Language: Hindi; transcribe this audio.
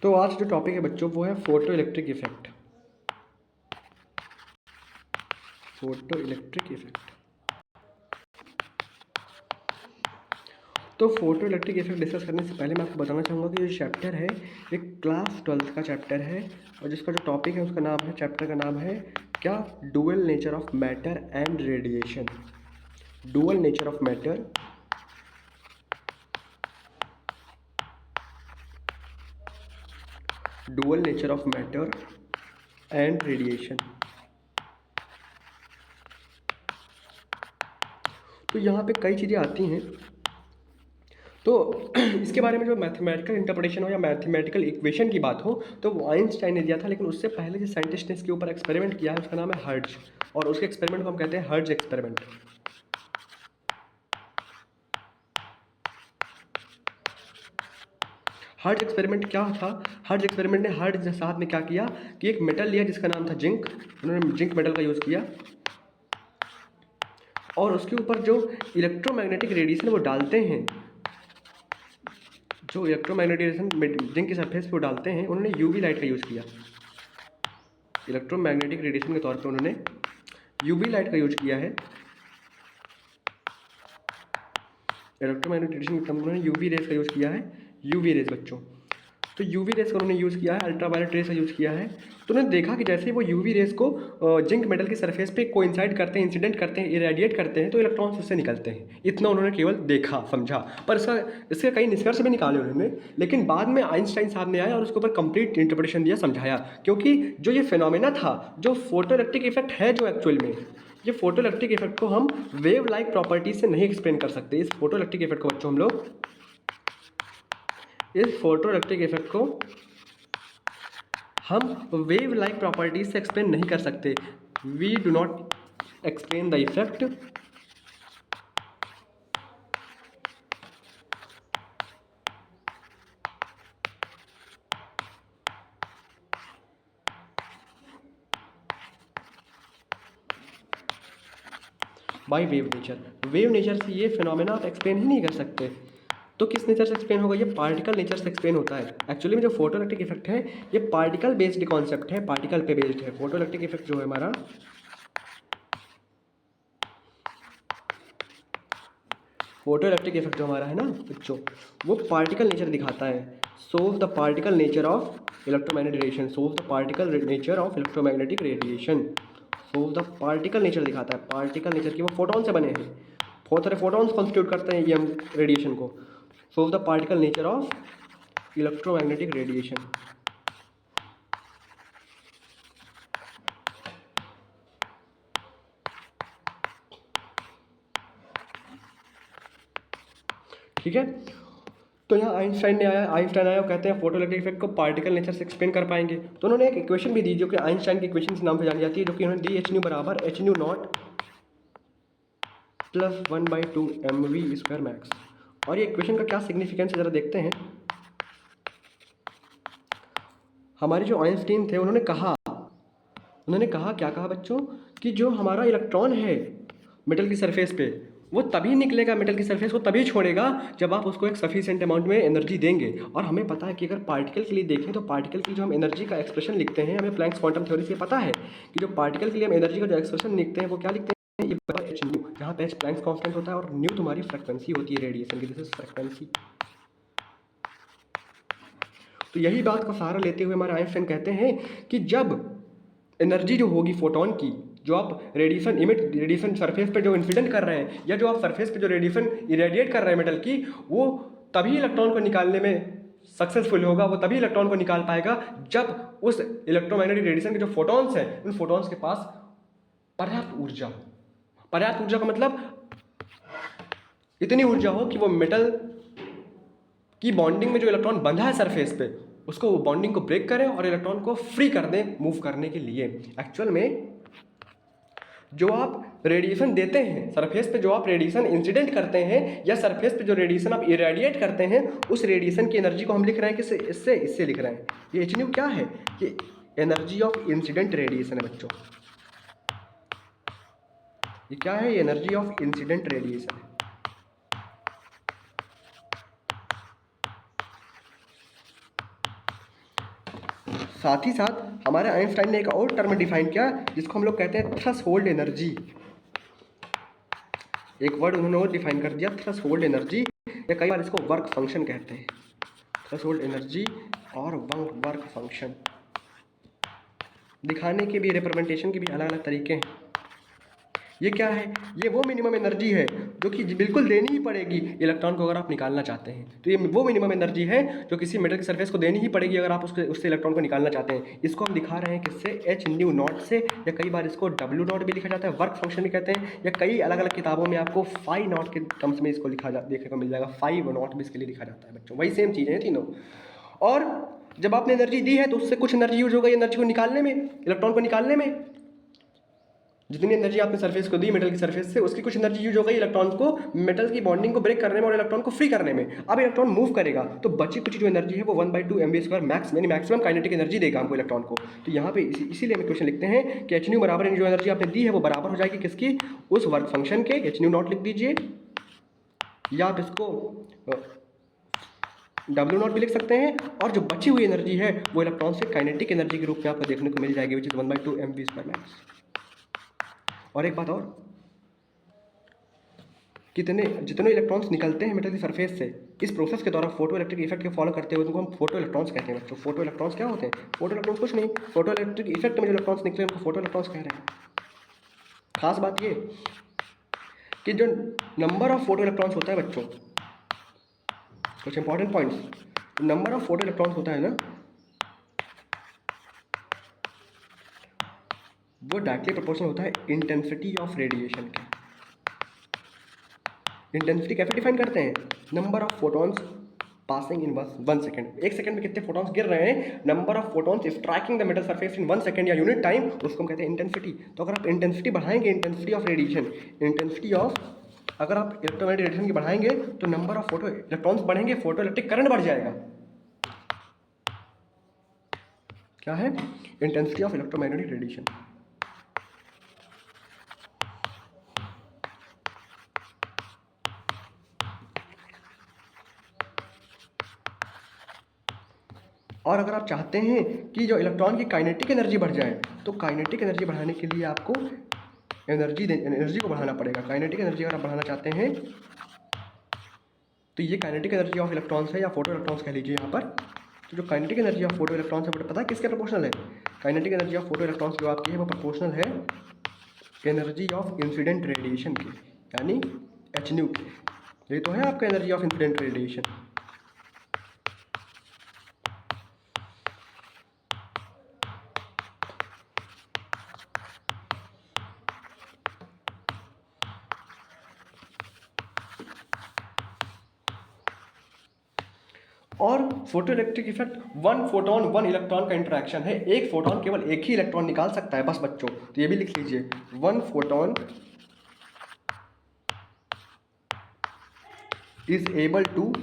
तो आज जो टॉपिक है बच्चों वो है photo electric effect. Photo electric effect. तो फोटो इलेक्ट्रिक इफेक्ट डिस्कस करने से पहले मैं आपको बताना चाहूँगा कि ये चैप्टर है एक क्लास 12th का चैप्टर है और जिसका जो टॉपिक है उसका नाम है, चैप्टर का नाम है क्या, dual nature of matter and radiation. Dual nature of matter dual nature of matter and radiation. तो यहाँ पे कई चीज़ें आती हैं। तो इसके बारे में जो मैथमेटिकल इंटरप्रिटेशन हो या मैथमेटिकल इक्वेशन की बात हो तो वो आइंस्टाइन ने दिया था, लेकिन उससे पहले जो साइंटिस्ट ने इसके ऊपर एक्सपेरिमेंट किया है उसका नाम है हर्ट्ज, और उसके एक्सपेरिमेंट को हम कहते हैं हर्ट्ज एक्सपेरिमेंट। हर्ट्ज एक्सपेरिमेंट क्या था? हर्ट्ज एक्सपेरिमेंट ने हर्ट्ज साहब ने क्या किया कि एक मेटल लिया जिसका नाम था जिंक। उन्होंने जिंक मेटल का यूज़ किया और उसके ऊपर जो इलेक्ट्रोमैग्नेटिक रेडिएशन वो डालते हैं, जो इलेक्ट्रोमैग्नेटिक रेडिएशन जिंक की सरफेस पे डालते हैं, उन्होंने यूवी लाइट का यूज़ किया। इलेक्ट्रोमैग्नेटिक रेडिएशन के तौर पे उन्होंने यूवी लाइट का यूज किया है। इलेक्ट्रोमैग्नेटिक रेडिएशन के तौर पे उन्होंने यूवी रेज का यूज़ किया है। यूवी रेज बच्चों, तो यूवी रेस का उन्होंने यूज़ किया है, अल्ट्रावायलेट रेस का यूज़ किया है। तो उन्होंने देखा कि जैसे ही वो यूवी रेस को जिंक मेटल की सरफेस पे कोइंसाइड करते हैं, इंसिडेंट करते हैं, इरेडिएट करते हैं, तो इलेक्ट्रॉन्स उससे निकलते हैं। इतना उन्होंने केवल देखा, समझा, पर इसके कई निष्कर्ष भी निकाले उन्होंने। लेकिन बाद में आइंस्टाइन साहब ने आया और उसके ऊपर कंप्लीट इंटरप्रिटेशन दिया, समझाया। क्योंकि जो ये फिनोमेना था, जो फोटो इलेक्ट्रिक इफेक्ट है, जो एक्चुअल में ये फोटो इलेक्ट्रिक इफेक्ट को हम वेव लाइक प्रॉपर्टीज से नहीं एक्सप्लेन कर सकते। इस फोटो इलेक्ट्रिक इफेक्ट को बच्चों हम लोग इस फोटो इलेक्ट्रिक इफेक्ट को हम वेव लाइक प्रॉपर्टीज से एक्सप्लेन नहीं कर सकते। We do not explain the effect by wave nature. Wave nature से ये फिनोमेना आप एक्सप्लेन ही नहीं कर सकते। तो किस नेचर से एक्सप्लेन होगा? ये पार्टिकल नेचर से एक्सप्लेन होता है। एक्चुअली में जो फोटो इलेक्ट्रिक इफेक्ट है ये पार्टिकल बेस्ड कॉन्सेप्ट है, पार्टिकल पे बेस्ड है। फोटो इलेक्ट्रिक इफेक्ट जो है हमारा, फोटो इलेक्ट्रिक इफेक्ट जो हमारा है ना बच्चों, वो पार्टिकल नेचर दिखाता है। So the particle nature of electromagnetic radiation. So the particle nature of electromagnetic radiation. So the particle nature दिखाता है। पार्टिकल नेचर की वो फोटोन से बने हैं, बहुत सारे फोटोन्स कॉन्स्टिट्यूट करते हैं ये हम रेडिएशन को। So the particle nature of electromagnetic radiation. ठीक है, तो यहाँ आइंस्टाइन आया और कहते हैं फोटो इलेक्ट्रिक इफेक्ट को पार्टिकल नेचर से एक्सप्लेन कर पाएंगे। तो उन्होंने एक इक्वेशन भी दी जो कि आइंस्टाइन की इक्वेशन के नाम से जानी जाती है, जो कि उन्होंने दी एच न्यू बराबर H new not plus 1/2 mv² max. और ये इक्वेशन का क्या सिग्निफिकेंस है जरा देखते हैं। हमारे जो आइंस्टीन थे उन्होंने कहा क्या कहा बच्चों कि जो हमारा इलेक्ट्रॉन है मेटल की सरफेस पे, वो तभी निकलेगा, मेटल की सरफेस को तभी छोड़ेगा जब आप उसको एक सफिशिएंट अमाउंट में एनर्जी देंगे। और हमें पता है कि अगर पार्टिकल के लिए देखें तो पार्टिकल की जो हम एनर्जी का एक्सप्रेशन लिखते हैं, हमें प्लैंक्स क्वांटम थ्योरी से पता है कि जो पार्टिकल के लिए हम एनर्जी का जो एक्सप्रेशन लिखते हैं वो क्या लिखते हैं, ये एच न्यू, जहाँ पे एच प्लैंक्स कांस्टेंट होता है और न्यू तुम्हारी फ्रीक्वेंसी होती है रेडिएशन की, दिस इज फ्रीक्वेंसी। तो यही बात का सहारा लेते हुए हमारे आइंस्टाइन कहते हैं कि जब एनर्जी जो होगी फोटोन की, जो आप रेडिएशन सरफेस पे जो इंसिडेंट कर रहे हैं, या जो आप सरफेस पे जो रेडिएशन इरेडिएट कर रहे हैं मेटल की, वो तभी इलेक्ट्रॉन को निकालने में सक्सेसफुल होगा, वो तभी इलेक्ट्रॉन को निकाल पाएगा जब उस इलेक्ट्रोमैग्नेटिक रेडिएशन के जो फोटॉन्स हैं, उन फोटॉन्स के पास पर्याप्त ऊर्जा हो। पर्याप्त ऊर्जा का मतलब इतनी ऊर्जा हो कि वो मेटल की बॉन्डिंग में जो इलेक्ट्रॉन बंधा है सरफेस पे, उसको वो बॉन्डिंग को ब्रेक करें और इलेक्ट्रॉन को फ्री कर दें मूव करने के लिए। एक्चुअल में जो आप रेडिएशन देते हैं सरफेस पे, जो आप रेडिएशन इंसिडेंट करते हैं, या सरफेस पे जो रेडिएशन आप इरेडिएट करते हैं, उस रेडिएशन की एनर्जी को हम लिख रहे हैं किससे? इससे लिख रहे हैं। ये एच न्यू क्या है? ये एनर्जी ऑफ इंसिडेंट रेडिएशन है बच्चों। ये क्या है? ये एनर्जी ऑफ इंसिडेंट रेडिएशन है। साथ ही साथ हमारे आइंस्टाइन ने एक और टर्म डिफाइन किया जिसको हम लोग कहते हैं थ्रेशोल्ड एनर्जी। एक वर्ड उन्होंने और डिफाइन कर दिया, थ्रेशोल्ड एनर्जी, या कई बार इसको वर्क फंक्शन कहते हैं। थ्रेशोल्ड एनर्जी और वर्क फंक्शन दिखाने के भी, रिप्रेजेंटेशन के भी अलग अलग तरीके हैं। ये क्या है? ये वो मिनिमम एनर्जी है जो कि बिल्कुल देनी ही पड़ेगी इलेक्ट्रॉन को अगर आप निकालना चाहते हैं। तो ये वो मिनिमम एनर्जी है जो किसी मेटल की सरफेस को देनी ही पड़ेगी अगर आप उससे इलेक्ट्रॉन को निकालना चाहते हैं। इसको हम दिखा रहे हैं किससे? एच न्यू नॉट से, या कई बार इसको डब्ल्यू नॉट भी लिखा जाता है, वर्क फंक्शन भी कहते हैं, या कई अलग अलग किताबों में आपको फाई नॉट के टर्म्स में इसको देखने को मिल जाएगा। 5 नॉट भी इसके लिए लिखा जाता है बच्चों। वही सेम चीज़ें हैं तीनों। और जब आपने एनर्जी दी है तो उससे कुछ एनर्जी यूज हो गई एनर्जी को निकालने में, इलेक्ट्रॉन को निकालने में। जितनी एनर्जी आपने सरफेस को दी मेटल की सरफेस से, उसकी कुछ एनर्जी यूज हो गई इलेक्ट्रॉन को मेटल की बॉन्डिंग को ब्रेक करने में और इलेक्ट्रॉन को फ्री करने में। अब इलेक्ट्रॉन मूव करेगा तो बची कुछ जो एनर्जी है वो 1/2 mv² मैक्स यानी मैक्सिमम काइनेटिक एनर्जी देगा हमको इलेक्ट्रॉन को। तो यहाँ पे इसीलिए हम क्वेश्चन लिखते हैं कि एच न्यू बराबर जो एनर्जी आपने दी है वो बराबर हो जाएगी किसकी? उस वर्क फंक्शन के। एच न्यू नॉट लिख दीजिए, या आप इसको डब्ल्यू नॉट भी लिख सकते हैं। और जो बची हुई एनर्जी है वो इलेक्ट्रॉन से काइनेटिक एनर्जी के रूप में आपको देखने को मिल जाएगी, विच इज 1/2 mv² मैक्स। और एक बात और, जितने इलेक्ट्रॉन्स निकलते हैं मेटल की सरफेस से इस प्रोसेस के दौरान फोटो इलेक्ट्रिक इफेक्ट के फॉलो करते हुए उनको हम फोटो इलेक्ट्रॉन्स कहते हैं बच्चों। फोटो इलेक्ट्रॉन्स क्या होते हैं? फोटो इलेक्ट्रॉन्स कुछ नहीं, फोटो इलेक्ट्रिक इफेक्ट में जो इलेक्ट्रॉन्स निकले उनको फोटो इलेक्ट्रॉन्स कह रहे हैं। खास बात ये कि जो नंबर ऑफ फोटो इलेक्ट्रॉन्स होता है बच्चों, कुछ important points, number of photo electrons होता है ना, वो डायरेक्टली प्रोपोर्शनल होता है इंटेंसिटी ऑफ रेडिएशन के। इंटेंसिटी कैसे डिफाइन करते हैं? Number of photons passing in 1 second. 1 second में कितने फोटॉन्स गिर रहे हैं, number of photons striking the metal surface in 1 second या यूनिट टाइम, उसको हम कहते हैं इंटेंसिटी। तो अगर आप इंटेंसिटी बढ़ाएंगे, intensity of radiation, intensity of, अगर आप इलेक्ट्रोमैग्नेटिक रेडिएशन की बढ़ाएंगे तो नंबर ऑफ फोटो इलेक्ट्रॉन्स बढ़ेंगे, फोटो इलेक्ट्रिक करंट बढ़ जाएगा। क्या है? Intensity of electromagnetic radiation. और अगर आप चाहते हैं कि जो इलेक्ट्रॉन की काइनेटिक एनर्जी बढ़ जाए तो काइनेटिक एनर्जी बढ़ाने के लिए आपको एनर्जी को बढ़ाना पड़ेगा। काइनेटिक एनर्जी अगर आप बढ़ाना चाहते हैं तो ये काइनेटिक एनर्जी ऑफ इलेक्ट्रॉन्स है, या फोटो इलेक्ट्रॉन्स कह लीजिए यहाँ पर। तो जो kinetic energy of photo electrons है पता है किसके प्रोपोर्शनल है? Kinetic energy of photo electrons जो आपकी है वो प्रोपोर्शनल है एनर्जी ऑफ इंसिडेंट रेडिएशन के, यानी एच न्यू के। ये तो है आपका एनर्जी ऑफ इंसिडेंट रेडिएशन। और photo electric effect 1 photon 1 electron का इंटरेक्शन है। एक फोटोन केवल एक ही इलेक्ट्रॉन निकाल सकता है बस बच्चों। तो ये भी लिख लीजिए, 1 फोटोन इज एबल टू